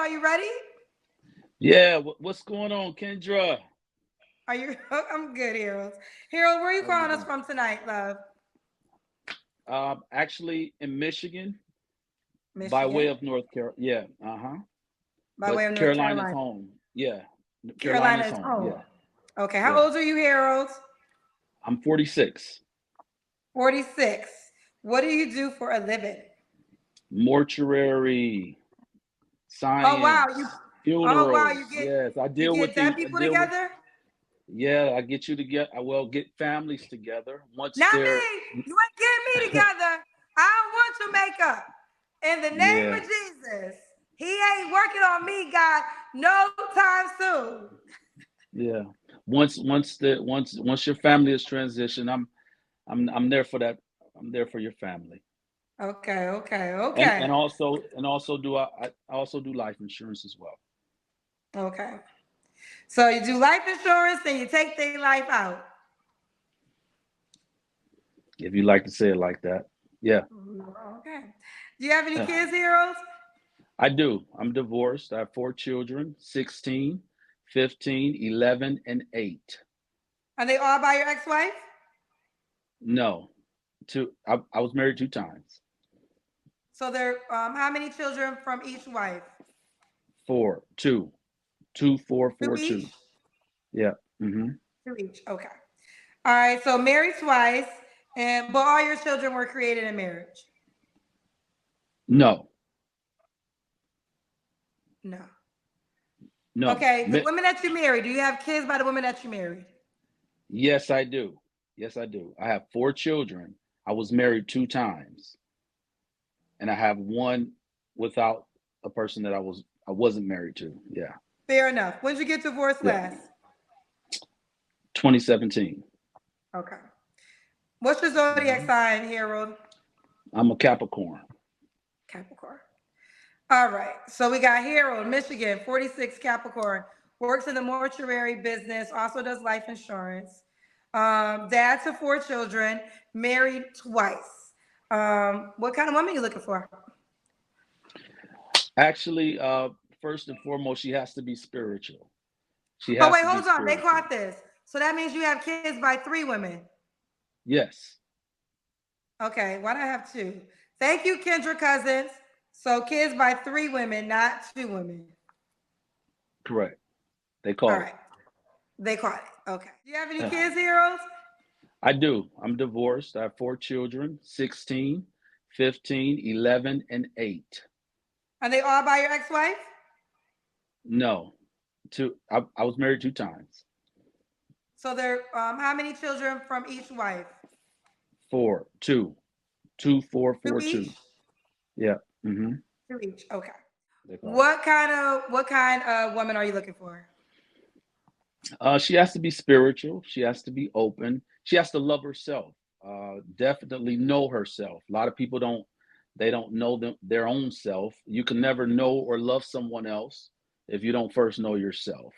you ready? Yeah, what's going on, Kendra? Are you? I'm good, Harold. Harold, where are you How you calling us doing? from tonight, love? Actually in Michigan by way Michigan, of North Carolina. Yeah, by way But of North Carolina's Carolina. home. Yeah, Carolina Carolina's is home. home. Yeah, Okay, how yeah. old are you, Harold? I'm 46. 46. What do you do for a living? Mortuary Oh wow, you. science, Oh wow, funerals. Yes, I you deal with get dead I people deal with. together. Yeah, I get you to get. I will get families together once Not they're. me. You ain't getting me together. I don't want your makeup. In the name Yeah, of Jesus, He ain't working on me, God, no time soon. yeah. Once your family is transitioned, I'm there for that. I'm there for your family. Okay, okay, and okay, and also and also do I also do life insurance as well. okay. So you do life insurance and you take their life out. If you like to say it like that. Yeah. Okay. Do you have any kids, heroes? I do. I'm divorced. I have four children, 16, 15, 11, and 8. Are they all by your ex-wife? No. I was married two times. So they're how many children from each wife? Four, two, two, four, Two four, each? two. Yeah. Mm-hmm. Two each. Okay. All right. So married twice, and but all your children were created in marriage. No. No. No. Okay. The women that you married, do you have kids by the women that you married? Yes, I do. Yes, I do. I have four children. I was married two times, and I have one without a person that I wasn't married to. Yeah. Fair enough. When did you get divorced Yeah. last? 2017. Okay. What's your zodiac Mhm. sign, Harold? I'm a Capricorn. Capricorn. All right. So we got Harold, Michigan, 46 Capricorn, works in the mortuary business, also does life insurance. Dad to four children, married twice. What kind of woman are you looking for? Actually, first and foremost, she has to be spiritual. She Oh, has wait, to be hold on. They spiritual. caught this. So that means you have kids by three women. Yes, Okay. Why do I have two? Thank you, Kendra Cousins. So kids by three women, not two women. correct. They All caught it. right. They caught it. Okay. Do you have any Uh, kids, heroes? I do. I'm divorced. I have four children, 16, 15, 11, and 8. Are they all by your ex-wife? No, I was married two times. So they're how many children from each wife? Four, two, two, four, Two four, each? two. Yeah. Mm-hmm. Two each. Okay. They caught it. What kind of woman are you looking for? She has to be spiritual. She has to be open. She has to love herself. Definitely know herself. A lot of people don't. They don't know their own self. You can never know or love someone else if you don't first know yourself.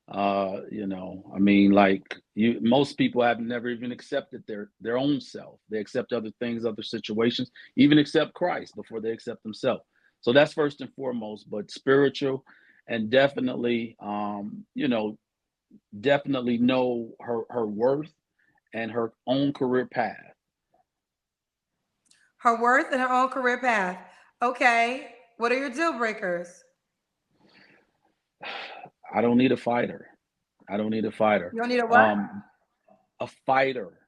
I mean, like most people have never even accepted their own self. They accept other things, other situations, even accept Christ before they accept themselves. So that's first and foremost. But spiritual, and definitely, definitely know her worth and her own career path. Her worth and her own career path. Okay. What are your deal breakers? I don't need a fighter. I don't need a fighter. You don't need a what? Um, a fighter,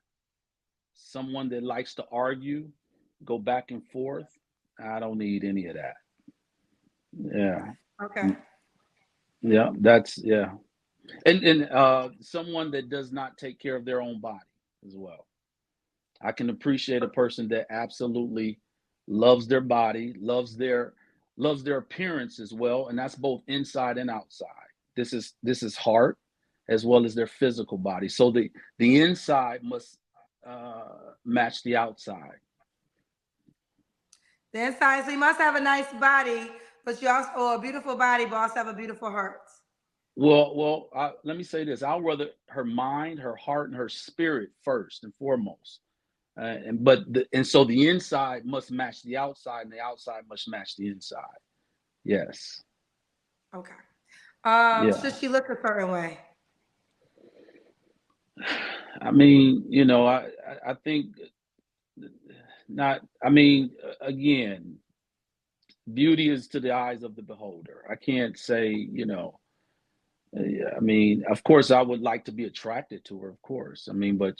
someone that likes to argue, go back and forth. I don't need any of that. Yeah. Okay. Yeah, that's yeah. And someone that does not take care of their own body as well. I can appreciate a person that absolutely loves their body, loves their appearance as well, and that's both inside and outside. This is heart as well as their physical body. So the inside must match the outside. The inside, so you must have a nice body, but you also or a beautiful body, but also have a beautiful heart. Let me say this: I'll rather her mind, her heart, and her spirit first and foremost. So the inside must match the outside, and the outside must match the inside. Yes. Okay. Yeah. Should she look a certain way? I mean, I think not. I mean, again, beauty is to the eyes of the beholder. I can't say, I mean, of course, I would like to be attracted to her, of course. I mean, but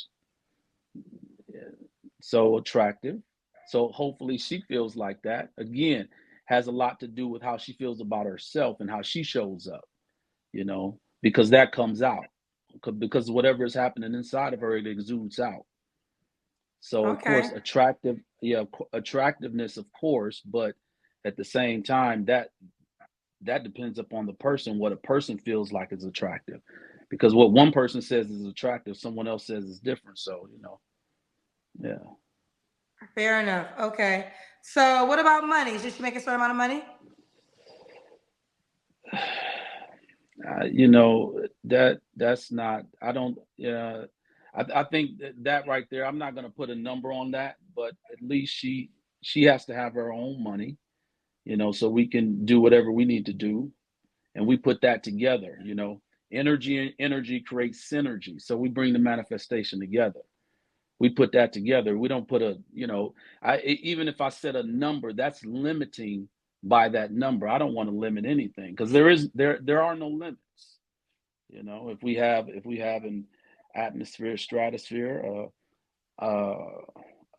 so attractive. So hopefully she feels like that. Again, has a lot to do with how she feels about herself and how she shows up, because that comes out. Because whatever is happening inside of her, it exudes out. So of Okay. course, attractiveness, of course, but at the same time, that depends upon the person, what a person feels like is attractive. Because what one person says is attractive, someone else says is different. So, yeah. Fair enough. Okay. So what about money? Should she make a certain amount of money? That's not. I don't. I think that right there. I'm not going to put a number on that, but at least she has to have her own money, so we can do whatever we need to do, and we put that together. Energy and energy creates synergy, so we bring the manifestation together. We put that together. We don't put even if I set a number, that's limiting by that number. I don't want to limit anything because there are no limits. If we have an atmosphere, stratosphere, uh,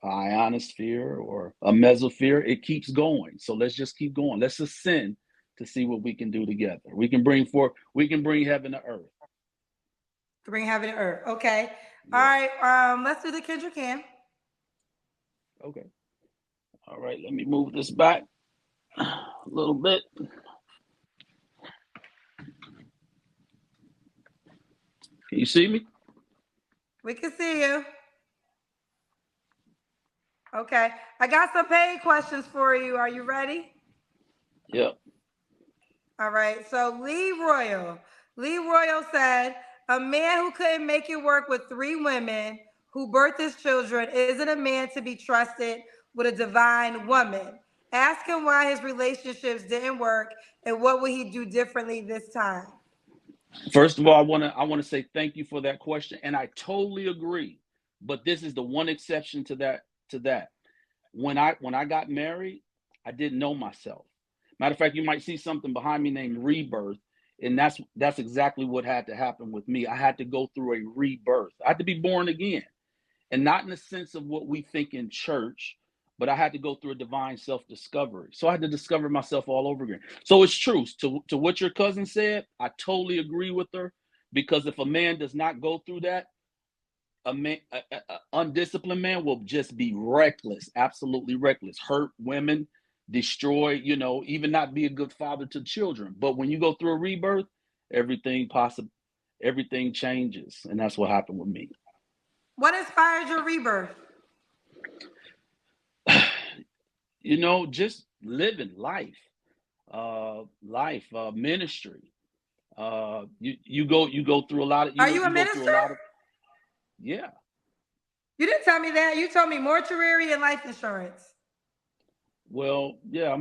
ionosphere, or a mesosphere, it keeps going. So let's just keep going. Let's ascend to see what we can do together. We can bring heaven to earth. To bring heaven to earth. Okay. All Yeah. right. Let's do the Kendra Cam. Okay. All right. Let me move this back a little bit. Can you see me? We can see you. Okay. I got some paid questions for you. Are you ready? Yep. All right. So Lee Royal said, a man who couldn't make it work with three women who birthed his children isn't a man to be trusted with a divine woman. Ask him why his relationships didn't work and what would he do differently this time. First of all, I want to say thank you for that question, and I totally agree. But this is the one exception to that. When I got married, I didn't know myself. Matter of fact, you might see something behind me named rebirth, and that's exactly what had to happen with me. I had to go through a rebirth. I had to be born again, and not in the sense of what we think in church, but I had to go through a divine self-discovery. So I had to discover myself all over again. So it's true to what your cousin said. I totally agree with her, because if a man does not go through that, a undisciplined man will just be reckless, absolutely reckless, hurt women, destroy, even not be a good father to children. But when you go through a rebirth, everything possible, everything changes, and that's what happened with me. What inspired your rebirth? Just living ministry. You go through a lot of, Are you a you go through a minister? lot of. Yeah. You didn't tell me that. You told me mortuary and life insurance. Well, yeah,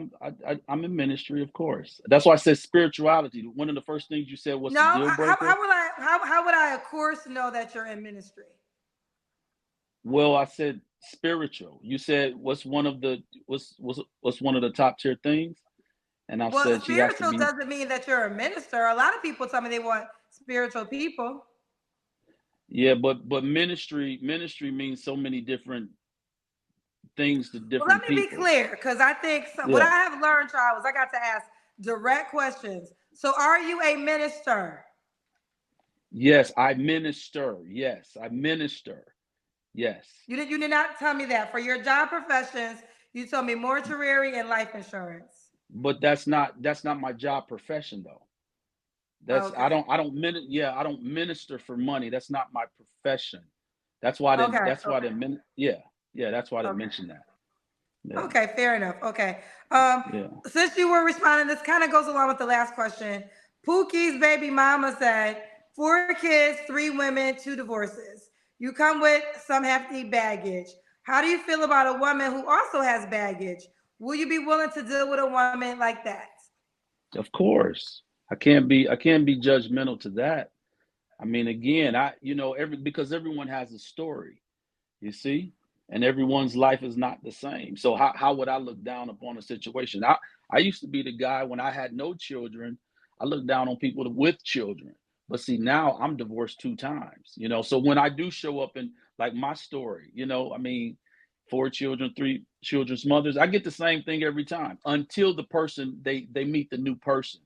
I'm in ministry, of course. That's why I said spirituality. One of the first things you said, what's No, the deal breaker? how would I of course know that you're in ministry? Well, I said spiritual. You said what's one of the top tier things, and I've Well, said she has to spiritual be. doesn't mean that you're a minister. A lot of people tell me they want spiritual people. Yeah, but ministry means so many different things to Well, let different me be people. clear, because I think what Yeah. I have learned, Charles, I got to ask direct questions. So, are you a minister? Yes, I minister. Yes, I minister. Yes. You did not tell me that. For your job professions, you told me mortuary and life insurance. But that's not my job profession though. That's I Okay. don't I don't yeah, I don't minister for money. That's not my profession. That's why I didn't Okay. that's why I didn't yeah. Yeah, that's why I didn't Okay. mention that. Yeah. Okay, fair enough. Okay. Um, Yeah. since you were responding, this kind of goes along with the last question. Pookie's baby mama said, four kids, three women, two divorces. You come with some hefty baggage. How do you feel about a woman who also has baggage? Will you be willing to deal with a woman like that? Of course. I can't be judgmental to that. I mean, again, because everyone has a story, you see, and everyone's life is not the same. So how would I look down upon a situation? I used to be the guy when I had no children. I looked down on people with children. But see, now I'm divorced 2 times, So when I do show up in like my story, I mean, 4 children, 3 children's mothers, I get the same thing every time until the person they meet the new person.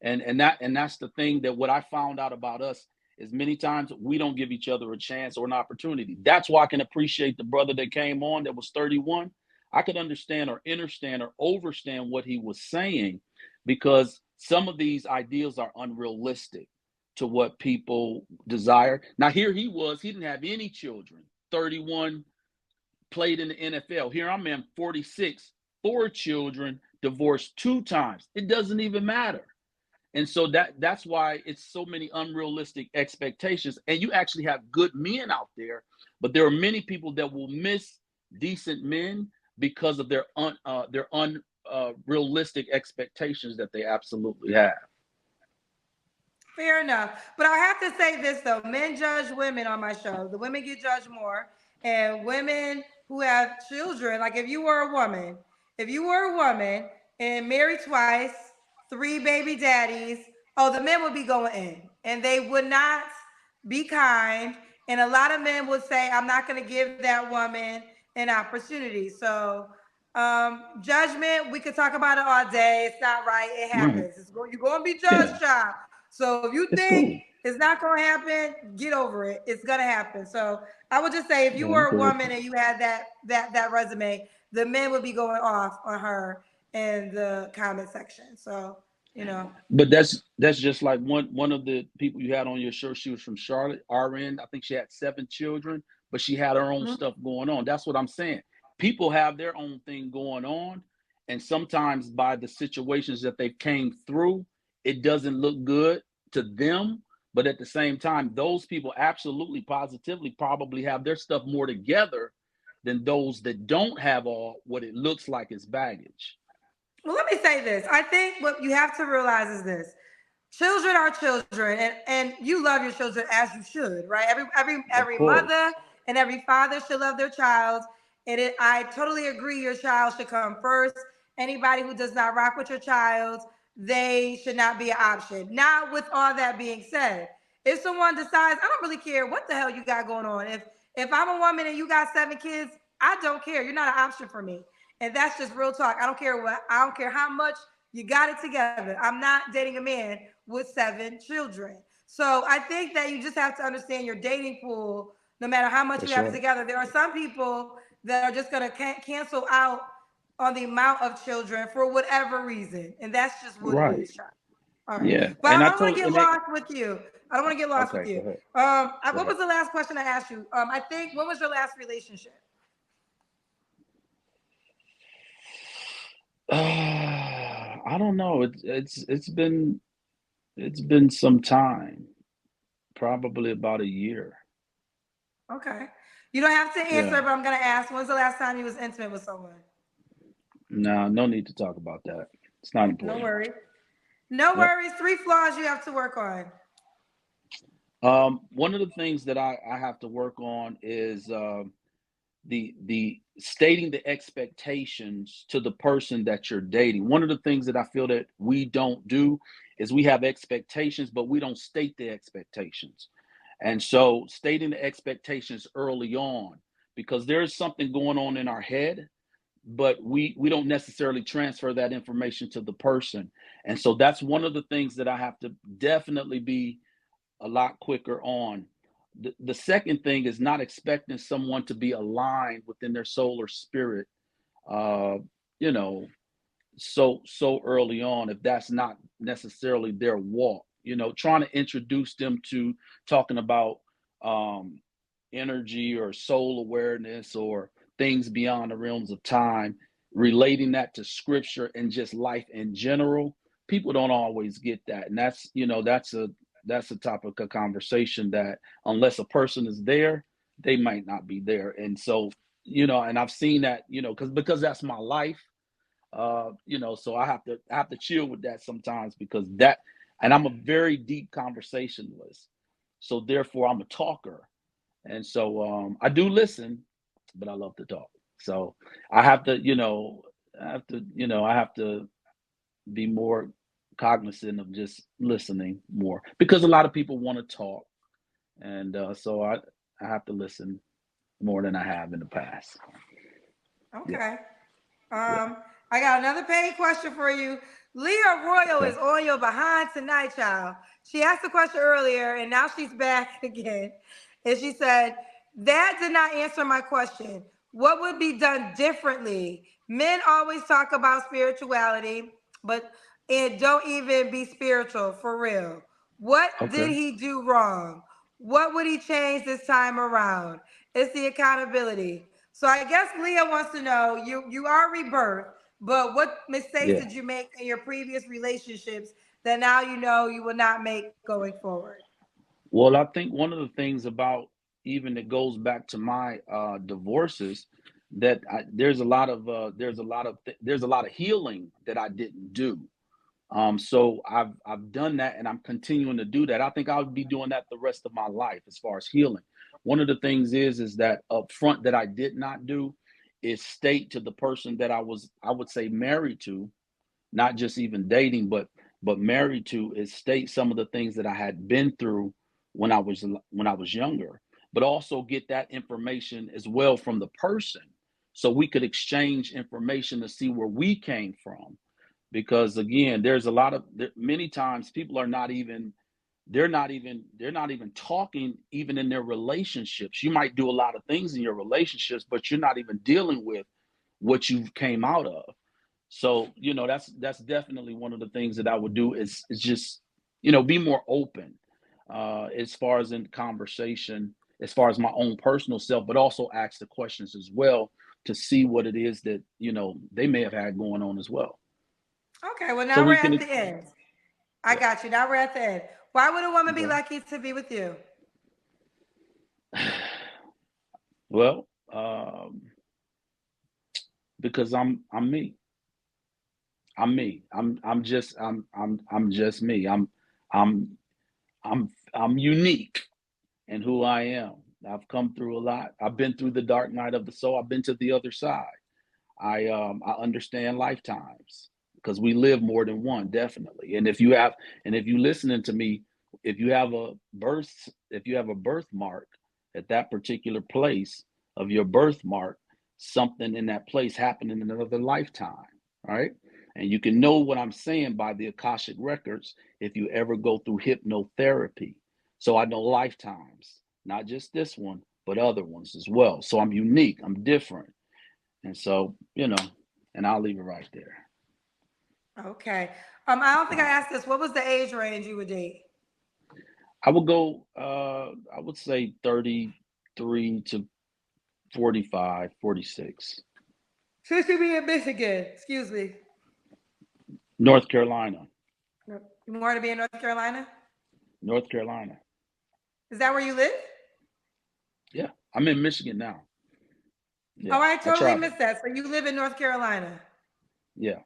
And that's the thing, that what I found out about us is many times we don't give each other a chance or an opportunity. That's why I can appreciate the brother that came on that was 31. I could understand or understand or overstand what he was saying, because some of these ideals are unrealistic to what people desire. Now here he didn't have any children. 31, played in the NFL. Here I'm in 46, 4 children, divorced 2 times. It doesn't even matter. And so that's why it's so many unrealistic expectations. And you actually have good men out there, but there are many people that will miss decent men because of their unrealistic expectations that they absolutely have. Fair enough. But I have to say this though, men judge women on my show. The women get judged more. And women who have children, like if you were a woman and married twice, 3 baby daddies, oh, the men would be going in. And they would not be kind. And a lot of men would say, I'm not gonna give that woman an opportunity. So judgment, we could talk about it all day. It's not right. It Right. happens. You're going to be Yeah. judged, child. So if you It's think cool. it's not going to happen, get over it. It's going to happen. So I would just say, if you Yeah, were a good. woman and you had that resume, the men would be going off on her in the comment section. So you know. But that's just like one of the people you had on your show. She was from Charlotte, RN. I think she had 7 children, but she had her own Mhm. stuff going on. That's what I'm saying. People have their own thing going on, and sometimes by the situations that they came through, it doesn't look good to them. But at the same time, those people absolutely, positively, probably have their stuff more together than those that don't have all what it looks like is baggage. Well, let me say this. I think what you have to realize is this: children are children, and you love your children as you should, right? Of Every course, mother and every father should love their child. I totally agree, your child should come first. Anybody who does not rock with your child, they should not be an option. Now, with all that being said, if someone decides, I don't really care what the hell you got going on. If I'm a woman and you got 7 kids, I don't care. You're not an option for me. And that's just real talk. I don't care how much you got it together. I'm not dating a man with 7 children. So I think that you just have to understand your dating pool, no matter how much you that's have it right. together. There are some people that are just going to cancel out on the amount of children for whatever reason. And that's just what it Right. is, child. All right. Yeah. But And I I don't want to told get and they lost with you. I don't want to get lost with okay, go you. ahead. Go What ahead. was the last question I asked you? I think, what was your last relationship? I don't know. It's been some time, probably about a year. Okay. You don't have to Yeah. answer, but I'm going to ask, when's the last time you was intimate with someone? No, no need to talk about that. It's not No important. worries. No Yep. worries. 3 flaws you have to work on. One of the things that I have to work on is the stating the expectations to the person that you're dating. One of the things that I feel that we don't do is we have expectations, but we don't state the expectations. And so stating the expectations early on, because there's something going on in our head, but we don't necessarily transfer that information to the person. And so that's one of the things that I have to definitely be a lot quicker on. The second thing is not expecting someone to be aligned within their soul or spirit, uh, you know, so early on, if that's not necessarily their walk. Trying to introduce them to talking about um, energy or soul awareness or things beyond the realms of time, relating that to scripture and just life in general. People don't always get that, and that's a topic of conversation that unless a person is there, they might not be there. And so, and I've seen that, because that's my life. So I have to chill with that sometimes, because and I'm a very deep conversationalist. So therefore, I'm a talker, and so I do listen, but I love to talk. So I have to, I have to be more cognizant of just listening more because a lot of people want to talk, and so I have to listen more than I have in the past. Yeah, Okay. yeah. I got another paid question for you. Leah Royal Okay, is on your behind tonight, child. She asked the question earlier, and now she's back again. And she said, "That did not answer my question. What would be done differently? Men always talk about spirituality, but and don't even be spiritual for real. What did okay, he do wrong? What would he change this time around? It's the accountability." So I guess Leah wants to know, you are rebirth, but what mistakes yeah. did you make in your previous relationships that now you know you will not make going forward? Well, I think one of the things about even that goes back to my divorces that there's a lot of healing that I didn't do. So I've done that, and I'm continuing to do that. I think I'll be doing that the rest of my life as far as healing. One of the things is that up front that I did not do is state to the person that I would say married to, not just even dating, but married to, is state some of the things that I had been through when I was younger, but also get that information as well from the person, so we could exchange information to see where we came from. Because again, there's a lot of many times people are not even they're not even talking even in their relationships. You might do a lot of things in your relationships, but you're not even dealing with what you came out of. So, that's definitely one of the things that I would do is just, be more open as far as in conversation, as far as my own personal self, but also ask the questions as well to see what it is that, they may have had going on as well. Okay, well So now we're we at can, the end. I yeah, got you. Now we're at the end. Why would a woman be okay. lucky to be with you? Well, because I'm me. I'm me. I'm just me. I'm I'm unique in who I am. I've come through a lot. I've been through the dark night of the soul. I've been to the other side. I understand lifetimes because we live more than one, definitely. And if you listening to me, if you have a birthmark at that particular place of your birthmark, something in that place happened in another lifetime, right? And you can know what I'm saying by the Akashic records if you ever go through hypnotherapy. So I know lifetimes, not just this one, but other ones as well. So I'm unique, I'm different. And so, and I'll leave it right there. Okay. I don't All think I right. asked this. What was the age range you would date? I would say 33 to 45, 46. Since you be in Michigan, excuse me. North Carolina. You want to be in North Carolina? North Carolina. Is that where you live? Yeah. I'm in Michigan now. Oh, Yeah. I I totally travel. missed that. So you live in North Carolina. Yeah.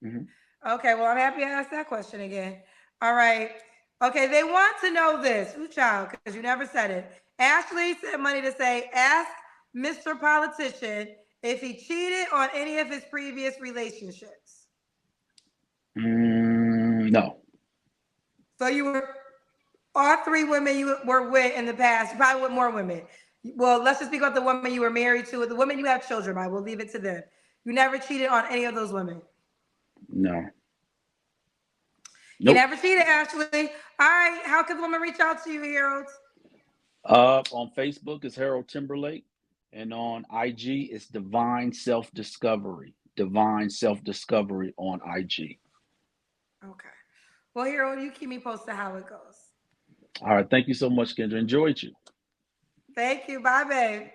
Hmm. Okay, well, I'm happy I asked that question again. All right. Okay, they want to know this. Ooh, child, because you never said it. Ashley sent money to say, ask Mr. Politician if he cheated on any of his previous relationships. No. So you were all three women you were with in the past, probably with more women. Well, let's just speak about the woman you were married to, the women you have children by. We'll leave it to them. You never cheated on any of those women. No. You Nope. never cheated, Ashley. All right. How could the woman reach out to you, Harold? On Facebook is Harold Timberlake, and on IG it's Divine Self Discovery. Divine Self Discovery on IG. Okay. Well, Harold, you keep me posted how it goes. All right. Thank you so much, Kendra. Enjoyed you. Thank you. Bye, babe.